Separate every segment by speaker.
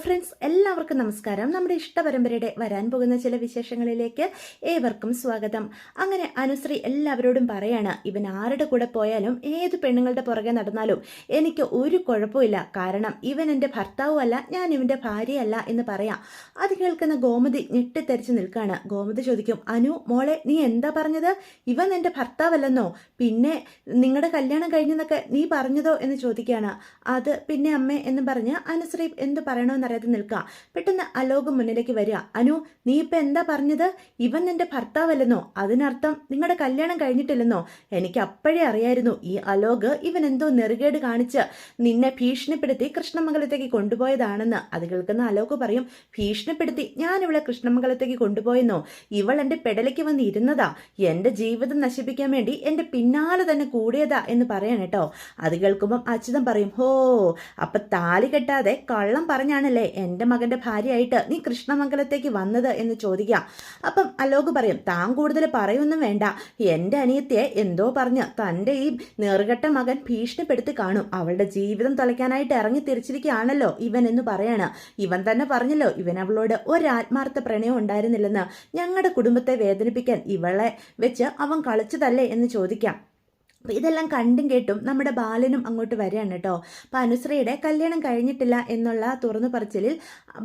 Speaker 1: Friends, എല്ലാവർക്കും നമസ്കാരം. നമ്മുടെ ഇഷ്ടപരമ്പരയുടെ വരാൻ പോകുന്ന ചില വിശേഷങ്ങളിലേക്ക് ഏവർക്കും സ്വാഗതം. അങ്ങനെ അനുശ്രീ എല്ലാവരോടും പറയാണ്, ഇവൻ ആരുടെ കൂടെ പോയാലും ഏത് പെണ്ണുങ്ങളുടെ പുറകെ നടന്നാലും എനിക്ക് ഒരു കുഴപ്പമില്ല. കാരണം ഇവൻ എൻ്റെ ഭർത്താവുമല്ല, ഞാൻ ഇവൻ്റെ ഭാര്യയല്ല എന്ന് പറയാം. അത് കേൾക്കുന്ന ഗോമതി ഞെട്ടിത്തെറിച്ച് നിൽക്കുകയാണ്. ഗോമതി ചോദിക്കും, അനു മോളെ, നീ എന്താ പറഞ്ഞത്? ഇവൻ എൻ്റെ ഭർത്താവല്ലെന്നോ? പിന്നെ നിങ്ങളുടെ കല്യാണം കഴിഞ്ഞെന്നൊക്കെ നീ പറഞ്ഞതോ എന്ന് ചോദിക്കുകയാണ്. അത് പിന്നെ അമ്മേ എന്ന് പറഞ്ഞ് അനുശ്രീ എന്ത് പറയണമെന്ന് അറിയാതെ നിൽക്കുക. പെട്ടെന്ന് അലോക് മുന്നിലേക്ക് വരിക. അനു, നീ ഇപ്പൊ എന്താ പറഞ്ഞത്? ഇവൻ നിന്റെ ഭർത്താവല്ലെന്നോ? അതിനർത്ഥം നിങ്ങളുടെ കല്യാണം കഴിഞ്ഞിട്ടില്ലെന്നോ? എനിക്ക് അപ്പോഴേ അറിയായിരുന്നു ഈ അലോക് ഇവൻ എന്തോ നെറുകേട് കാണിച്ച് നിന്നെ ഭീഷണിപ്പെടുത്തി കൃഷ്ണമംഗലത്തേക്ക് കൊണ്ടുപോയതാണെന്ന്. അത് കേൾക്കുന്ന അലോക് പറയും, ഭീഷണിപ്പെടുത്തി ഞാൻ ഇവളെ കൃഷ്ണമംഗലത്തേക്ക് കൊണ്ടുപോയെന്നോ? ഇവൾ എന്റെ പെടലേക്ക് വന്ന് ഇരുന്നതാ, എന്റെ ജീവിതം നശിപ്പിക്കാൻ വേണ്ടി എന്റെ പിന്നാലെ തന്നെ കൂടിയതാ എന്ന് പറയാൻ കേട്ടോ. അത് കേൾക്കുമ്പം അച്യുതൻ പറയും, ഹോ, അപ്പൊ താലി കെട്ടാതെ കള്ളം പറഞ്ഞാണല്ലേ എൻ്റെ മകന്റെ ഭാര്യയായിട്ട് നീ കൃഷ്ണമംഗലത്തേക്ക് വന്നത് എന്ന് ചോദിക്കാം. അപ്പം അലോക് പറയും, താൻ കൂടുതൽ പറയൊന്നും വേണ്ട. എൻ്റെ അനിയത്തിയെ എന്തോ പറഞ്ഞ് തൻ്റെ ഈ നേറുകെട്ട മകൻ ഭീഷണിപ്പെടുത്തി കാണും. അവളുടെ ജീവിതം തുലയ്ക്കാനായിട്ട് ഇറങ്ങി തിരിച്ചിരിക്കുകയാണല്ലോ ഇവൻ എന്ന് പറയാണ്. ഇവൻ തന്നെ പറഞ്ഞല്ലോ ഇവൻ അവളോട് ഒരാത്മാർത്ഥ പ്രണയം ഉണ്ടായിരുന്നില്ലെന്ന്. ഞങ്ങളുടെ കുടുംബത്തെ വേദനിപ്പിക്കാൻ ഇവളെ വെച്ച് അവൻ കളിച്ചതല്ലേ എന്ന് ചോദിക്കാം. അപ്പം ഇതെല്ലാം കണ്ടും കേട്ടും നമ്മുടെ ബാലനും അങ്ങോട്ട് വരികയാണ് കേട്ടോ. അപ്പം അനുശ്രീയുടെ കല്യാണം കഴിഞ്ഞിട്ടില്ല എന്നുള്ള തുറന്നു പറച്ചിലിൽ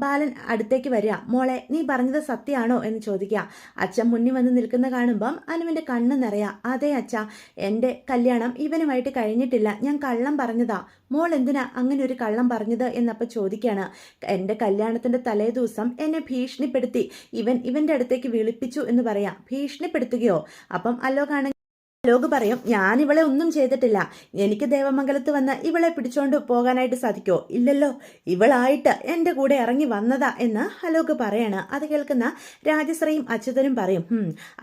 Speaker 1: ബാലൻ അടുത്തേക്ക് വരിക. മോളെ, നീ പറഞ്ഞത് സത്യമാണോ എന്ന് ചോദിക്കുക. അച്ഛൻ മുന്നിൽ വന്ന് നിൽക്കുന്ന കാണുമ്പം അനുവിൻ്റെ കണ്ണ് നിറയാ. അതെ അച്ഛ, എൻ്റെ കല്യാണം ഇവനുമായിട്ട് കഴിഞ്ഞിട്ടില്ല, ഞാൻ കള്ളം പറഞ്ഞതാ. മോൾ എന്തിനാ അങ്ങനെ ഒരു കള്ളം പറഞ്ഞത് എന്നപ്പോൾ ചോദിക്കുകയാണ്. എൻ്റെ കല്യാണത്തിൻ്റെ തലേ ദിവസം എന്നെ ഭീഷണിപ്പെടുത്തി ഇവൻ്റെ അടുത്തേക്ക് വിളിപ്പിച്ചു എന്ന് പറയാം. ഭീഷണിപ്പെടുത്തുകയോ? അപ്പം അലോകാണെങ്കിൽ ലോക് പറയും, ഞാൻ ഇവളെ ഒന്നും ചെയ്തിട്ടില്ല. എനിക്ക് ദേവമംഗലത്ത് വന്ന് ഇവളെ പിടിച്ചോണ്ട് പോകാനായിട്ട് സാധിക്കോ? ഇല്ലല്ലോ, ഇവളായിട്ട് എൻ്റെ കൂടെ ഇറങ്ങി വന്നതാ എന്ന് അലോക് പറയാണ്. അത് കേൾക്കുന്ന രാജശ്രീയും അച്യുതനും പറയും,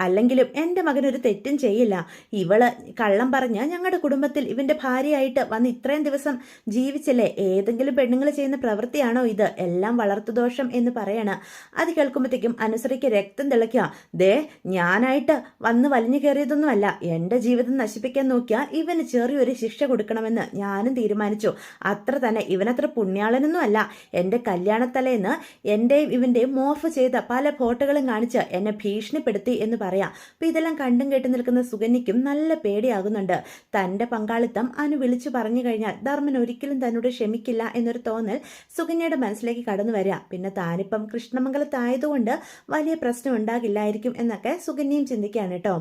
Speaker 1: അല്ലെങ്കിലും എൻ്റെ മകനൊരു തെറ്റും ചെയ്യില്ല. ഇവള് കള്ളം പറഞ്ഞ് ഞങ്ങളുടെ കുടുംബത്തിൽ ഇവൻ്റെ ഭാര്യയായിട്ട് വന്ന് ഇത്രയും ദിവസം ജീവിച്ചില്ലേ? ഏതെങ്കിലും പെണ്ണുങ്ങൾ ചെയ്യുന്ന പ്രവൃത്തിയാണോ ഇത്? എല്ലാം വളർത്തുദോഷം എന്ന് പറയാണ്. അത് കേൾക്കുമ്പോഴത്തേക്കും അനുശ്രീക്ക് രക്തം തിളയ്ക്കുക. ദേ, ഞാനായിട്ട് വന്ന് വലിഞ്ഞു കയറിയതൊന്നുമല്ല. എൻ്റെ ജീവിതം നശിപ്പിക്കാൻ നോക്കിയാൽ ഇവന് ചെറിയൊരു ശിക്ഷ കൊടുക്കണമെന്ന് ഞാനും തീരുമാനിച്ചു. അത്ര തന്നെ. ഇവനത്ര പുണ്യാളനൊന്നും അല്ല. എൻ്റെ കല്യാണത്തലേന്ന് എൻ്റെയും ഇവൻ്റെയും മോർഫ് ചെയ്ത പല ഫോട്ടോകളും കാണിച്ച് എന്നെ ഭീഷണിപ്പെടുത്തി എന്ന് പറയാം. അപ്പം ഇതെല്ലാം കണ്ടും കേട്ട് നിൽക്കുന്ന സുകന്യയ്ക്കും നല്ല പേടിയാകുന്നുണ്ട്. തൻ്റെ പങ്കാളിത്തം അനു വിളിച്ചു പറഞ്ഞു കഴിഞ്ഞാൽ ധർമ്മൻ ഒരിക്കലും തന്നോട് ക്ഷമിക്കില്ല എന്നൊരു തോന്നൽ സുകന്യയുടെ മനസ്സിലേക്ക് കടന്നു വരിക. പിന്നെ താനിപ്പം കൃഷ്ണമംഗലത്തായതുകൊണ്ട് വലിയ പ്രശ്നം ഉണ്ടാകില്ലായിരിക്കും എന്നൊക്കെ സുകന്യയും ചിന്തിക്കുകയാണ് കേട്ടോ.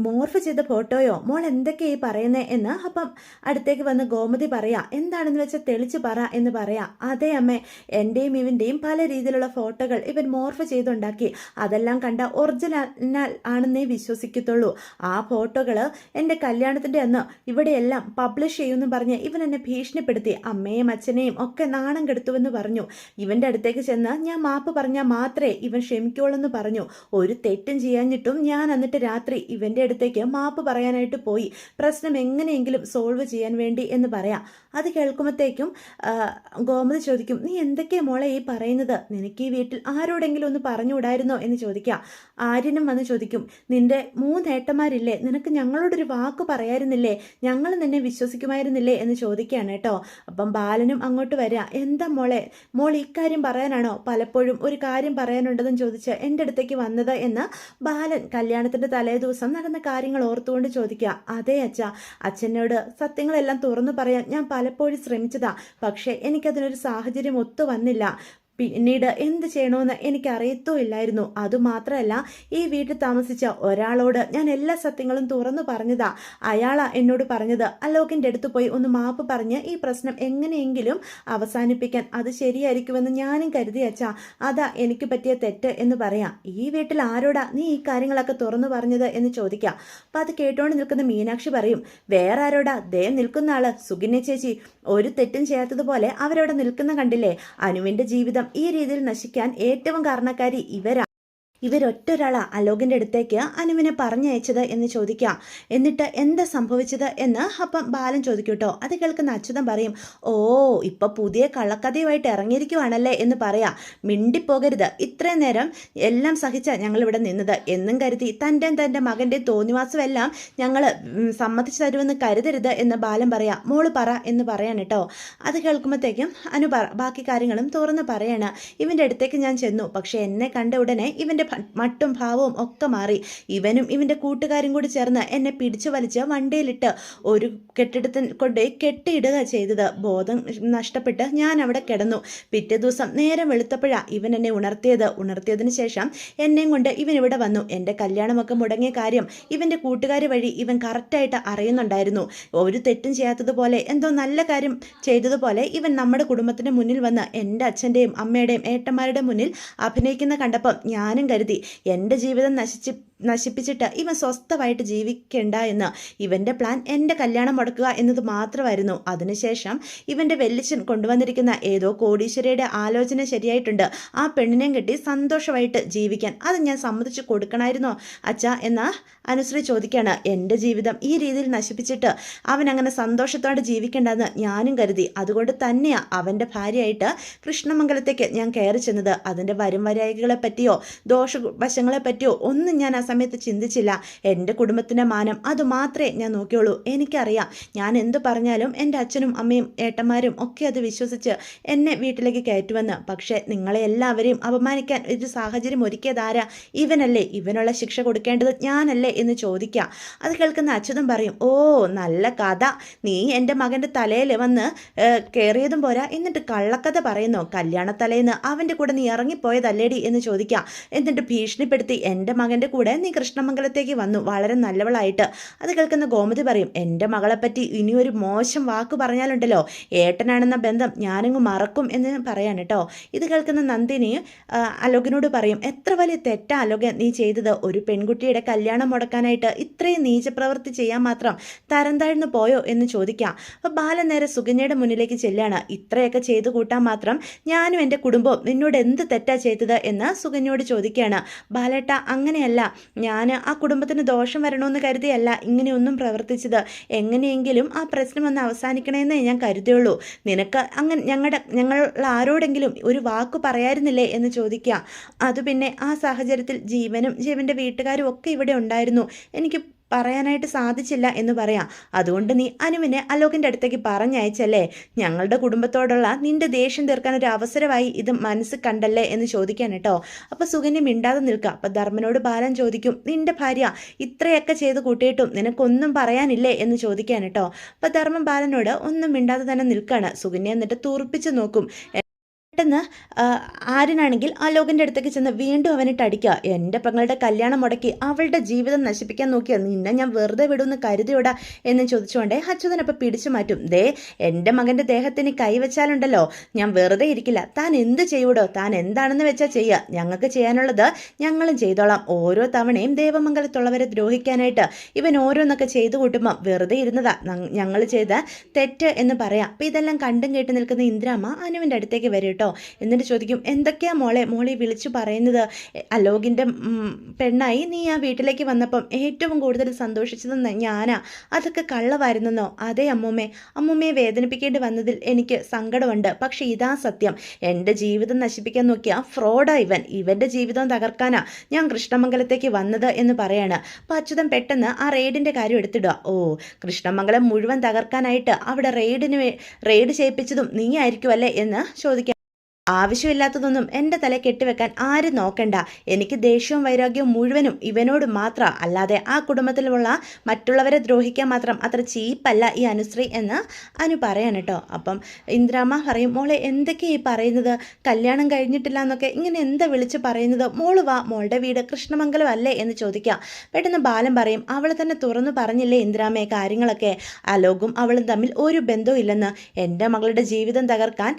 Speaker 1: മോർഫ് ചെയ്ത ഫോട്ടോയോ? മോൾ എന്തൊക്കെയായി പറയുന്നേ എന്ന് അപ്പം അടുത്തേക്ക് വന്ന് ഗോമതി പറയാ. എന്താണെന്ന് വെച്ചാൽ തെളിച്ച് പറ എന്ന് പറയാ. അതെ അമ്മേ, എൻ്റെയും ഇവൻ്റെയും പല രീതിയിലുള്ള ഫോട്ടോകൾ ഇവൻ മോർഫ് ചെയ്തുണ്ടാക്കി. അതെല്ലാം കണ്ട ഒറിജിനൽ ആണെന്നേ വിശ്വസിക്കത്തുള്ളൂ. ആ ഫോട്ടോകൾ എൻ്റെ കല്യാണത്തിൻ്റെ അന്ന് ഇവിടെയെല്ലാം പബ്ലിഷ് ചെയ്യുമെന്ന് പറഞ്ഞ് ഇവൻ എന്നെ ഭീഷണിപ്പെടുത്തി. അമ്മയും അച്ഛനെയും ഒക്കെ നാണം കെടുത്തുവെന്ന് പറഞ്ഞു. ഇവൻ്റെ അടുത്തേക്ക് ചെന്ന് ഞാൻ മാപ്പ് പറഞ്ഞാൽ മാത്രമേ ഇവൻ ക്ഷമിക്കുള്ളൂ പറഞ്ഞു. ഒരു തെറ്റും ചെയ്യാഞ്ഞിട്ടും ഞാൻ എന്നിട്ട് രാത്രി ഇവൻ്റെ അടുത്തേക്ക് മാപ്പ് പറയാനായിട്ട് പോയി. പ്രശ്നം എങ്ങനെയെങ്കിലും സോൾവ് ചെയ്യാൻ വേണ്ടി എന്ന് പറയാം. അത് കേൾക്കുമ്പോഴത്തേക്കും ഗോമതി ചോദിക്കും, നീ എന്തൊക്കെയാ മോളെ ഈ പറയുന്നത്? നിനക്ക് ഈ വീട്ടിൽ ആരോടെങ്കിലും ഒന്ന് പറഞ്ഞുകൂടായിരുന്നോ എന്ന് ചോദിക്കാം. ആര്യനും വന്ന് ചോദിക്കും, നിന്റെ 3 ഏട്ടന്മാരില്ലേ, നിനക്ക് ഞങ്ങളോടൊരു വാക്ക് പറയായിരുന്നില്ലേ? ഞങ്ങൾ നിന്നെ വിശ്വസിക്കുമായിരുന്നില്ലേ എന്ന് ചോദിക്കുകയാണ് കേട്ടോ. അപ്പം ബാലനും അങ്ങോട്ട് വരിക. എന്താ മോളെ, മോൾ ഇക്കാര്യം പറയാനാണോ പലപ്പോഴും ഒരു കാര്യം പറയാനുണ്ടെന്ന് ചോദിച്ച് എൻ്റെ അടുത്തേക്ക് വന്നത് എന്ന് ബാലൻ കല്യാണത്തിൻ്റെ തലേ ദിവസം നടന്ന കാര്യങ്ങൾ ഓർത്തുകൊണ്ട് ചോദിക്കുക. അതെ അച്ഛ, അച്ഛനോട് സത്യങ്ങളെല്ലാം തുറന്നു പറയാൻ ഞാൻ പലപ്പോഴും ശ്രമിച്ചതാ. പക്ഷേ എനിക്കതിനൊരു സാഹചര്യം ഒത്തു വന്നില്ല. പിന്നീട് എന്ത് ചെയ്യണമെന്ന് എനിക്കറിയത്തുമില്ലായിരുന്നു. അതുമാത്രമല്ല, ഈ വീട്ടിൽ താമസിച്ച ഒരാളോട് ഞാൻ എല്ലാ സത്യങ്ങളും തുറന്നു പറഞ്ഞതാ. അയാളാ എന്നോട് പറഞ്ഞത് അലോകിൻ്റെ അടുത്ത് പോയി ഒന്ന് മാപ്പ് പറഞ്ഞ് ഈ പ്രശ്നം എങ്ങനെയെങ്കിലും അവസാനിപ്പിക്കാൻ. അത് ശരിയായിരിക്കുമെന്ന് ഞാനും കരുതി അച്ഛാ. അതാ എനിക്ക് പറ്റിയ തെറ്റ് എന്ന് പറയാം. ഈ വീട്ടിൽ ആരോടാ നീ ഈ കാര്യങ്ങളൊക്കെ തുറന്നു പറഞ്ഞത് എന്ന് ചോദിക്കാം. അപ്പം അത് കേട്ടോണ്ട് നിൽക്കുന്ന മീനാക്ഷി പറയും, വേറെ ആരോടാ? ദേ നിൽക്കുന്ന ആള് സുകന്യ ചേച്ചി. ഒരു തെറ്റും ചെയ്യാത്തതുപോലെ അവരവിടെ നിൽക്കുന്ന കണ്ടില്ലേ? അനുവിൻ്റെ ജീവിതം ഈ രീതിയിൽ നശിക്കാൻ ഏറ്റവും കാരണക്കാരി ഇവരാ. ഇവരൊറ്റൊരാളാ അലോകിന്റെ അടുത്തേക്ക് അനുവിനെ പറഞ്ഞയച്ചത് എന്ന് ചോദിക്കാം. എന്നിട്ട് എന്താ സംഭവിച്ചത് എന്ന് അപ്പം ബാലൻ ചോദിക്കൂട്ടോ. അത് കേൾക്കുന്ന അച്യുതൻ പറയും, ഓ ഇപ്പൊ പുതിയ കള്ളക്കഥയുമായിട്ട് ഇറങ്ങിയിരിക്കുവാണല്ലേ എന്ന് പറയാ. മിണ്ടിപ്പോകരുത്, ഇത്രയും നേരം എല്ലാം സഹിച്ച ഞങ്ങൾ ഇവിടെ നിന്നത് എന്നും കരുതി തൻ്റെ മകൻ്റെ തോന്നിവാസമെല്ലാം ഞങ്ങൾ സമ്മതിച്ചു തരുമെന്ന് കരുതരുത് എന്ന് ബാലൻ പറയാ. മോള് പറ എന്ന് പറയാൻ കേട്ടോ. അത് കേൾക്കുമ്പോഴത്തേക്കും അനു ബാക്കി കാര്യങ്ങളും തുറന്ന് പറയാണ്. ഇവൻ്റെ അടുത്തേക്ക് ഞാൻ ചെന്നു, പക്ഷെ എന്നെ കണ്ട ഉടനെ ഇവൻ്റെ മട്ടും ഭാവവും ഒക്കെ മാറി. ഇവനും ഇവൻ്റെ കൂട്ടുകാരും കൂടി ചേർന്ന് എന്നെ പിടിച്ചു വലിച്ച് വണ്ടിയിലിട്ട് ഒരു കെട്ടിടത്തിൽ കൊണ്ട് കെട്ടിയിടുക ചെയ്തത്. ബോധം നഷ്ടപ്പെട്ട് ഞാൻ അവിടെ കിടന്നു. പിറ്റേ ദിവസം നേരം വെളുത്തപ്പോഴാണ് ഇവൻ എന്നെ ഉണർത്തിയതിന് ശേഷം എന്നെയും കൊണ്ട് ഇവൻ ഇവിടെ വന്നു. എൻ്റെ കല്യാണമൊക്കെ മുടങ്ങിയ കാര്യം ഇവൻ്റെ കൂട്ടുകാർ വഴി ഇവൻ കറക്റ്റായിട്ട് അറിയുന്നുണ്ടായിരുന്നു. ഒരു തെറ്റും ചെയ്യാത്തതുപോലെ എന്തോ നല്ല കാര്യം ചെയ്തതുപോലെ ഇവൻ നമ്മുടെ കുടുംബത്തിൻ്റെ മുന്നിൽ വന്ന് എൻ്റെ അച്ഛൻ്റെയും അമ്മയുടെയും ഏട്ടന്മാരുടെ മുന്നിൽ അഭിനയിക്കുന്ന കണ്ടപ്പം ഞാനും കരുതി എൻ്റെ ജീവിതം നശിപ്പിച്ചിട്ട് ഇവൻ സ്വസ്ഥമായിട്ട് ജീവിക്കണ്ട എന്ന്. ഇവൻ്റെ പ്ലാൻ എൻ്റെ കല്യാണം മുടക്കുക എന്നത് മാത്രമായിരുന്നു. അതിനുശേഷം ഇവൻ്റെ വെല്ലിച്ചൻ കൊണ്ടുവന്നിരിക്കുന്ന ഏതോ കോടീശ്വരയുടെ ആലോചന ശരിയായിട്ടുണ്ട്. ആ പെണ്ണിനെയും കെട്ടി സന്തോഷമായിട്ട് ജീവിക്കാൻ അത് ഞാൻ സമ്മതിച്ചു കൊടുക്കണമായിരുന്നോ അച്ഛാ എന്ന അനുശ്രീ ചോദിക്കുകയാണ്. എൻ്റെ ജീവിതം ഈ രീതിയിൽ നശിപ്പിച്ചിട്ട് അവൻ അങ്ങനെ സന്തോഷത്തോടെ ജീവിക്കേണ്ടെന്ന് ഞാനും കരുതി. അതുകൊണ്ട് തന്നെയാണ് അവൻ്റെ ഭാര്യയായിട്ട് കൃഷ്ണമംഗലത്തേക്ക് ഞാൻ കയറി ചെന്നത്. അതിൻ്റെ വരും വരായികളെ പറ്റിയോ ദോഷവശങ്ങളെ പറ്റിയോ ഒന്നും ഞാൻ ആ സമയത്ത് ചിന്തിച്ചില്ല. എൻ്റെ കുടുംബത്തിൻ്റെ മാനം അതുമാത്രമേ ഞാൻ നോക്കിയുള്ളൂ. എനിക്കറിയാം ഞാൻ എന്തു പറഞ്ഞാലും എൻ്റെ അച്ഛനും അമ്മയും ഏട്ടന്മാരും ഒക്കെ അത് വിശ്വസിച്ച് എന്നെ വീട്ടിലേക്ക് കയറ്റുമെന്ന്. പക്ഷേ നിങ്ങളെ എല്ലാവരെയും അപമാനിക്കാൻ ഒരു സാഹചര്യം ഒരുക്കിയതാരാ? ഇവനല്ലേ? ഇവനുള്ള ശിക്ഷ കൊടുക്കേണ്ടത് ഞാനല്ലേ എന്ന് ചോദിക്കാം. അത് കേൾക്കുന്ന അച്യുതൻ പറയും, ഓ നല്ല കഥ, നീ എൻ്റെ മകൻ്റെ തലയിൽ വന്ന് കയറിയതും പോരാ എന്നിട്ട് കള്ളക്കഥ പറയുന്നു. കല്യാണത്തലേന്ന് അവൻ്റെ കൂടെ നീ ഇറങ്ങിപ്പോയതല്ലേടി എന്ന് ചോദിക്കാം. എന്നിട്ട് ഭീഷണിപ്പെടുത്തി എൻ്റെ മകൻ്റെ കൂടെ നീ കൃഷ്ണമംഗലത്തേക്ക് വന്നു, വളരെ നല്ലവളായിട്ട്. അത് കേൾക്കുന്ന ഗോമതി പറയും, എൻ്റെ മകളെപ്പറ്റി ഇനിയൊരു മോശം വാക്ക് പറഞ്ഞാലുണ്ടല്ലോ ഏട്ടനാണെന്ന ബന്ധം ഞാനങ്ങ് മറക്കും എന്ന് പറയാൻ കേട്ടോ. ഇത് കേൾക്കുന്ന നന്ദിനി അലോകിനോട് പറയും, എത്ര വലിയ തെറ്റാ അലോകൻ നീ ചെയ്തത്? ഒരു പെൺകുട്ടിയുടെ കല്യാണം മുടക്കാനായിട്ട് ഇത്രയും നീചപ്രവൃത്തി ചെയ്യാൻ മാത്രം തരം താഴ്ന്നു പോയോ എന്ന് ചോദിക്കാം. അപ്പോൾ ബാലൻ നേരെ സുകന്യയുടെ മുന്നിലേക്ക് ചെല്ലാണ്. ഇത്രയൊക്കെ ചെയ്തു കൂട്ടാൻ മാത്രം ഞാനും എൻ്റെ കുടുംബവും നിന്നോട് എന്ത് തെറ്റാ ചെയ്തത് എന്ന് സുകന്യയോട് ചോദിക്കുകയാണ്. ബാലേട്ട അങ്ങനെയല്ല, ഞാൻ ആ കുടുംബത്തിന് ദോഷം വരണമെന്ന് കരുതിയല്ല ഇങ്ങനെയൊന്നും പ്രവർത്തിച്ചത്. എങ്ങനെയെങ്കിലും ആ പ്രശ്നം ഒന്ന് അവസാനിക്കണമെന്നേ ഞാൻ കരുതിയുള്ളൂ. നിനക്ക് അങ്ങനെ ഞങ്ങൾ ആരോടെങ്കിലും ഒരു വാക്ക് പറയായിരുന്നില്ലേ എന്ന് ചോദിക്കുക. അത് പിന്നെ ആ സാഹചര്യത്തിൽ ജീവൻ്റെ വീട്ടുകാരും ഒക്കെ ഇവിടെ ഉണ്ടായിരുന്നു. എനിക്ക് പറയാനായിട്ട് സാധിച്ചില്ല എന്ന് പറയാം. അതുകൊണ്ട് നീ അനുവിനെ അലോകിൻ്റെ അടുത്തേക്ക് പറഞ്ഞയച്ചല്ലേ? ഞങ്ങളുടെ കുടുംബത്തോടുള്ള നിന്റെ ദേഷ്യം തീർക്കാൻ ഒരു അവസരമായി ഇത് മനസ്സിൽ കണ്ടല്ലേ എന്ന് ചോദിക്കാൻ കേട്ടോ. അപ്പോൾ സുകന്യ മിണ്ടാതെ നിൽക്കുക. അപ്പോൾ ധർമ്മനോട് ബാലൻ ചോദിക്കും, നിന്റെ ഭാര്യ ഇത്രയൊക്കെ ചെയ്ത് കൂട്ടിയിട്ടും നിനക്കൊന്നും പറയാനില്ലേ എന്ന് ചോദിക്കാൻ കേട്ടോ. അപ്പോൾ ധർമ്മൻ ബാലനോട് ഒന്നും മിണ്ടാതെ തന്നെ നിൽക്കുകയാണ്. സുകന്യ എന്നിട്ട് തൂർപ്പിച്ച് നോക്കും. പെട്ടെന്ന് ആര്യനാണെങ്കിൽ അലോകിൻ്റെ അടുത്തേക്ക് ചെന്ന് വീണ്ടും അവനിട്ട് അടിക്കുക. എൻ്റെ പെങ്ങളുടെ കല്യാണം മുടക്കി അവളുടെ ജീവിതം നശിപ്പിക്കാൻ നോക്കിയ നിന്നെ ഞാൻ വെറുതെ വിടുമെന്ന് കരുതിയോടാ എന്ന് ചോദിച്ചുകൊണ്ടേ അച്യുതനപ്പം പിടിച്ചു മാറ്റും. ദേ എൻ്റെ മകൻ്റെ ദേഹത്തിന് കൈവച്ചാലുണ്ടല്ലോ ഞാൻ വെറുതെ ഇരിക്കില്ല. താൻ എന്ത് ചെയ്യൂടോ? താൻ എന്താണെന്ന് വെച്ചാൽ ചെയ്യുക. ഞങ്ങൾക്ക് ചെയ്യാനുള്ളത് ഞങ്ങളും ചെയ്തോളാം. ഓരോ തവണയും ദേവമംഗലത്തുള്ളവരെ ദ്രോഹിക്കാനായിട്ട് ഇവൻ ഓരോന്നൊക്കെ ചെയ്തു കൂട്ടുമ്പം വെറുതെ ഇരുന്നതാ ഞങ്ങൾ ചെയ്ത തെറ്റ് എന്ന് പറയാം. അപ്പം ഇതെല്ലാം കണ്ടും കേട്ട് നിൽക്കുന്ന ഇന്ദ്രാമ്മ അനുവിൻ്റെ അടുത്തേക്ക് വരും കേട്ടോ. എന്നിട്ട് ചോദിക്കും, എന്തൊക്കെയാ മോളെ വിളിച്ചു പറയുന്നത്? അലോകിൻ്റെ പെണ്ണായി നീ ആ വീട്ടിലേക്ക് വന്നപ്പം ഏറ്റവും കൂടുതൽ സന്തോഷിച്ചത് ഞാനാ. അതൊക്കെ കള്ളമായിരുന്നെന്നോ? അതെ അമ്മൂമ്മയെ വേദനിപ്പിക്കേണ്ടി വന്നതിൽ എനിക്ക് സങ്കടമുണ്ട്. പക്ഷെ ഇതാ സത്യം, എൻ്റെ ജീവിതം നശിപ്പിക്കാൻ നോക്കിയ ഫ്രോഡാ ഇവൻ്റെ ജീവിതം തകർക്കാനാ ഞാൻ കൃഷ്ണമംഗലത്തേക്ക് വന്നത് എന്ന് പറയാണ്. അപ്പം അച്യുതൻ പെട്ടെന്ന് ആ റെയ്ഡിൻ്റെ കാര്യം എടുത്തിടുക. ഓ കൃഷ്ണമംഗലം മുഴുവൻ തകർക്കാനായിട്ട് അവിടെ റെയ്ഡ് ചെയ്യിപ്പിച്ചതും നീ ആയിരിക്കുമല്ലേ എന്ന് ചോദിക്കാം. ആവശ്യമില്ലാത്തതൊന്നും എൻ്റെ തല കെട്ടിവെക്കാൻ ആരും നോക്കണ്ട. എനിക്ക് ദേഷ്യവും വൈരാഗ്യവും മുഴുവനും ഇവനോട് മാത്രം, അല്ലാതെ ആ കുടുംബത്തിലുള്ള മറ്റുള്ളവരെ ദ്രോഹിക്കാൻ മാത്രം അത്ര ചീപ്പല്ല ഈ അനുശ്രീ എന്ന് അനു പറയാൻ കേട്ടോ. അപ്പം ഇന്ദ്രാമ്മ പറയും, മോളെ എന്തൊക്കെയാ ഈ പറയുന്നത്? കല്യാണം കഴിഞ്ഞിട്ടില്ല എന്നൊക്കെ ഇങ്ങനെ എന്താ വിളിച്ച് പറയുന്നത്? മോള് വാ, മോളുടെ വീട് കൃഷ്ണമംഗലം അല്ലേ എന്ന് ചോദിക്കാം. പെട്ടെന്ന് ബാലൻ പറയും, അവൾ തന്നെ തുറന്നു പറഞ്ഞില്ലേ ഇന്ദ്രാമ്മയെ കാര്യങ്ങളൊക്കെ? അലോകും അവളും തമ്മിൽ ഒരു ബന്ധവും ഇല്ലെന്ന്. എൻ്റെ മകളുടെ ജീവിതം തകർക്കാൻ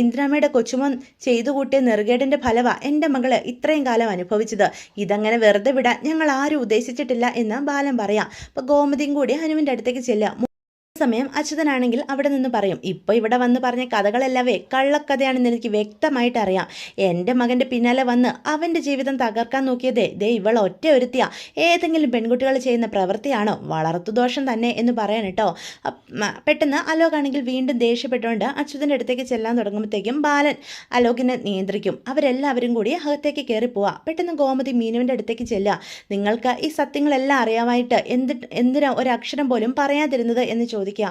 Speaker 1: ഇന്ദ്രാമ്മയുടെ കൊച്ചുമോൻ ചെയ്തു കൂട്ടിയ നെറുകേടിൻ്റെ ഫലവാ എൻ്റെ മകള് ഇത്രയും കാലം അനുഭവിച്ചത്. ഇതങ്ങനെ വെറുതെ വിടാൻ ഞങ്ങൾ ആരും ഉദ്ദേശിച്ചിട്ടില്ല എന്ന് ബാലൻ പറയാം. അപ്പോൾ ഗോമതിയും കൂടി ഹനുവിൻ്റെ അടുത്തേക്ക് ചെല്ലുക. സമയം അച്യുതനാണെങ്കിൽ അവിടെ നിന്ന് പറയും, ഇപ്പോൾ ഇവിടെ വന്ന് പറഞ്ഞ കഥകളെല്ലാവേ കള്ളക്കഥയാണെന്ന് എനിക്ക് വ്യക്തമായിട്ട് അറിയാം. എൻ്റെ മകൻ്റെ പിന്നാലെ വന്ന് അവൻ്റെ ജീവിതം തകർക്കാൻ നോക്കിയതേ ദേ ഇവൾ ഒറ്റ ഒരുത്തിയാ. ഏതെങ്കിലും പെൺകുട്ടികൾ ചെയ്യുന്ന പ്രവൃത്തിയാണോ? വളർത്തുദോഷം തന്നെ എന്ന് പറയാൻ കേട്ടോ. പെട്ടെന്ന് അലോകാണെങ്കിൽ വീണ്ടും ദേഷ്യപ്പെട്ടുകൊണ്ട് അച്യുതൻ്റെ അടുത്തേക്ക് ചെല്ലാൻ തുടങ്ങുമ്പോഴത്തേക്കും ബാലൻ അലോകിനെ നിയന്ത്രിക്കും. അവരെല്ലാവരും കൂടി അകത്തേക്ക് കയറി പോവുക. പെട്ടെന്ന് ഗോമതി മീനുവിൻ്റെ അടുത്തേക്ക് ചെല്ലുക. നിങ്ങൾക്ക് ഈ സത്യങ്ങളെല്ലാം അറിയാമായിട്ട് എന്തിനാ ഒരക്ഷരം പോലും പറയാതിരുന്നത് എന്ന് ചോദിക്കുക.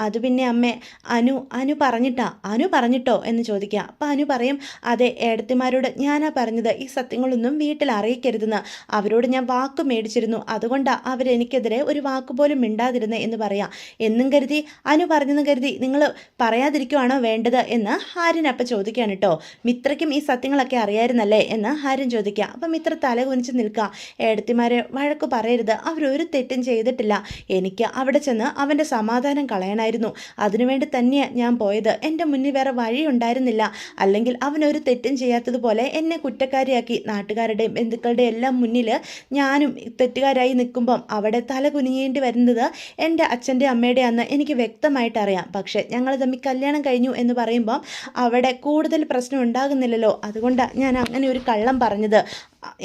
Speaker 1: അത് പിന്നെ അമ്മേ, അനു പറഞ്ഞിട്ടോ എന്ന് ചോദിക്കുക. അപ്പം അനു പറയും, അതെ ഏടത്തിമാരോട് ഞാനാ പറഞ്ഞത് ഈ സത്യങ്ങളൊന്നും വീട്ടിൽ അറിയിക്കരുതെന്ന്. അവരോട് ഞാൻ വാക്ക് മേടിച്ചിരുന്നു, അതുകൊണ്ടാണ് അവരെനിക്കെതിരെ ഒരു വാക്കുപോലും മിണ്ടാതിരുന്നത് എന്ന് പറയാം. എന്നും കരുതി അനു പറഞ്ഞെന്ന് കരുതി നിങ്ങൾ പറയാതിരിക്കുവാണോ വേണ്ടത് എന്ന് ഹാരിൻ അപ്പം ചോദിക്കുകയാണ് കേട്ടോ. മിത്രയ്ക്കും ഈ സത്യങ്ങളൊക്കെ അറിയായിരുന്നല്ലേ എന്ന് ഹാരിൻ ചോദിക്കുക. അപ്പം മിത്ര തല കുനിച്ച് നിൽക്കുക. ഏടത്തിമാരെ വഴക്ക് പറയരുത്, അവരൊരു തെറ്റും ചെയ്തിട്ടില്ല. എനിക്ക് അവിടെ ചെന്ന് അവൻ്റെ സമാധാനം കളയണമായിരുന്നു. അതിനുവേണ്ടി തന്നെയാണ് ഞാൻ പോയത്. എൻ്റെ മുന്നിൽ വേറെ വഴി ഉണ്ടായിരുന്നില്ല. അല്ലെങ്കിൽ അവനൊരു തെറ്റും ചെയ്യാത്തതുപോലെ എന്നെ കുറ്റക്കാരിയാക്കി നാട്ടുകാരുടെയും ബന്ധുക്കളുടെയും എല്ലാം മുന്നിൽ ഞാനും തെറ്റുകാരായി നിൽക്കുമ്പം അവിടെ തല കുനിയേണ്ടി വരുന്നത് എൻ്റെ അച്ഛൻ്റെ അമ്മയുടെ അന്ന് എനിക്ക് വ്യക്തമായിട്ട് അറിയാം. പക്ഷേ ഞങ്ങൾ തമ്മിൽ കല്യാണം കഴിഞ്ഞു എന്ന് പറയുമ്പം അവിടെ കൂടുതൽ പ്രശ്നം ഉണ്ടാകുന്നില്ലല്ലോ, അതുകൊണ്ടാണ് ഞാൻ അങ്ങനെ ഒരു കള്ളം പറഞ്ഞത്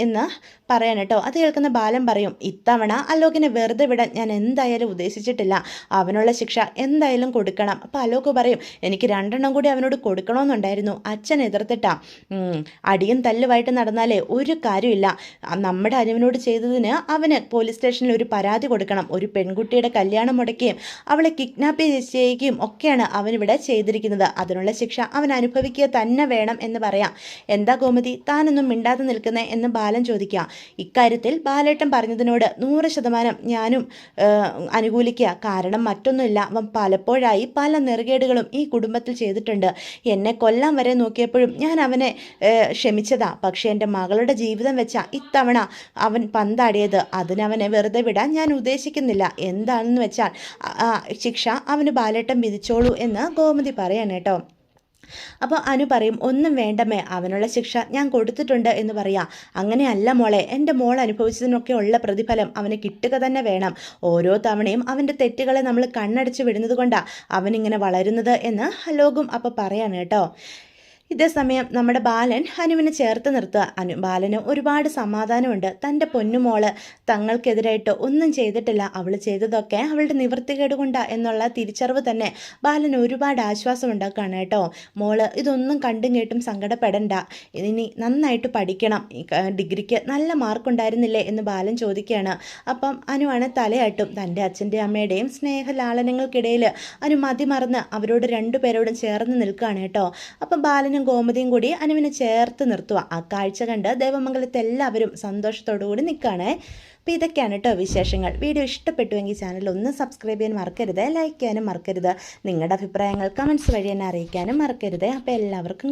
Speaker 1: എന്ന് പറയാൻ കേട്ടോ. അത് കേൾക്കുന്ന ബാലൻ പറയും, ഇത്തവണ അലോകിനെ വെറുതെ വിടാൻ ഞാൻ എന്തായാലും ഉദ്ദേശിച്ചിട്ടില്ല. അവനുള്ള ശിക്ഷ എന്തായാലും കൊടുക്കണം. അപ്പം അലോക് പറയും, എനിക്ക് 2 കൂടി അവനോട് കൊടുക്കണമെന്നുണ്ടായിരുന്നു, അച്ഛൻ എതിർത്തിട്ടാ. അടിയും തല്ലുമായിട്ട് നടന്നാലേ ഒരു കാര്യമില്ല. നമ്മുടെ അനുവിനോട് ചെയ്തതിന് അവന് പോലീസ് സ്റ്റേഷനിൽ ഒരു പരാതി കൊടുക്കണം. ഒരു പെൺകുട്ടിയുടെ കല്യാണം മുടക്കുകയും അവളെ കിഡ്നാപ്പ് ചെയ്യുകയും ഒക്കെയാണ് അവനിവിടെ ചെയ്തിരിക്കുന്നത്. അതിനുള്ള ശിക്ഷ അവൻ അനുഭവിക്കുക തന്നെ വേണം എന്ന് പറയാം. എന്താ ഗോമതി താനൊന്നും മിണ്ടാതെ നിൽക്കുന്നേ എന്ന് ബാലൻ ചോദിക്കുക. ഇക്കാര്യത്തിൽ ബാലേട്ടൻ പറഞ്ഞതിനോട് 100% ഞാനും അനുകൂലിക്കുക. കാരണം മറ്റൊന്നുമില്ല, അവൻ പലപ്പോഴായി പല നെറുകേടുകളും ഈ കുടുംബത്തിൽ ചെയ്തിട്ടുണ്ട്. എന്നെ കൊല്ലാൻ വരെ നോക്കിയപ്പോഴും ഞാൻ അവനെ ക്ഷമിച്ചതാ. പക്ഷേ എൻ്റെ മകളുടെ ജീവിതം വെച്ചാൽ ഇത്തവണ അവൻ പന്താടിയത്. അതിനവനെ വെറുതെ വിടാൻ ഞാൻ ഉദ്ദേശിക്കുന്നില്ല. എന്താണെന്ന് വെച്ചാൽ ശിക്ഷ അവന് ബാലേട്ടൻ വിധിച്ചോളൂ എന്ന് ഗോമതി പറയാണ് കേട്ടോ. അപ്പോൾ അനു പറയും, ഒന്നും വേണ്ടമേ, അവനുള്ള ശിക്ഷ ഞാൻ കൊടുത്തിട്ടുണ്ട് എന്ന് പറയാം. അങ്ങനെയല്ല മോളെ, എൻ്റെ മോൾ അനുഭവിച്ചതിനൊക്കെ ഉള്ള പ്രതിഫലം അവന് കിട്ടുക തന്നെ വേണം. ഓരോ തവണയും അവൻ്റെ തെറ്റുകളെ നമ്മൾ കണ്ണടച്ച് വിടുന്നത് കൊണ്ടാണ് അവനിങ്ങനെ വളരുന്നത് എന്ന് അലോകും അപ്പോൾ പറയാണ് കേട്ടോ. ഇതേ സമയം നമ്മുടെ ബാലൻ അനുവിനെ ചേർത്ത് നിർത്തുക. ബാലന് ഒരുപാട് സമാധാനമുണ്ട്. തൻ്റെ പൊന്നുമോള് തങ്ങൾക്കെതിരായിട്ട് ഒന്നും ചെയ്തിട്ടില്ല, അവൾ ചെയ്തതൊക്കെ അവളുടെ നിവൃത്തികേട് കൊണ്ടാ എന്നുള്ള തിരിച്ചറിവ് തന്നെ ബാലന് ഒരുപാട് ആശ്വാസം ഉണ്ടാക്കുകയാണ് കേട്ടോ. മോള് ഇതൊന്നും കണ്ടും കേട്ടും സങ്കടപ്പെടണ്ട, ഇനി നന്നായിട്ട് പഠിക്കണം, ഡിഗ്രിക്ക് നല്ല മാർക്കുണ്ടായിരുന്നില്ലേ എന്ന് ബാലൻ ചോദിക്കുകയാണ്. അപ്പം അനുവാണ് തലയാട്ടും. തൻ്റെ അച്ഛൻ്റെ അമ്മയുടെയും സ്നേഹലാളനങ്ങൾക്കിടയിൽ അനു മതിമറന്ന് അവരോട് 2 പേരോടും ചേർന്ന് നിൽക്കുകയാണ് കേട്ടോ. അപ്പം ബാലനും ഗോമതിയും കൂടി അനുവിനെ ചേർത്ത് നിർത്തുക. ആ കാഴ്ച കണ്ട് ദേവമംഗലത്തെ എല്ലാവരും സന്തോഷത്തോടു കൂടി നിൽക്കുകയാണ്. അപ്പോൾ ഇതൊക്കെയാണ് കേട്ടോ വിശേഷങ്ങൾ. വീഡിയോ ഇഷ്ടപ്പെട്ടുവെങ്കിൽ ചാനൽ ഒന്ന് സബ്സ്ക്രൈബ് ചെയ്യാൻ മറക്കരുത്, ലൈക്ക് ചെയ്യാനും മറക്കരുത്. നിങ്ങളുടെ അഭിപ്രായങ്ങൾ കമൻസ് വഴി എന്നെ അറിയിക്കാനും മറക്കരുത്. അപ്പോൾ എല്ലാവർക്കും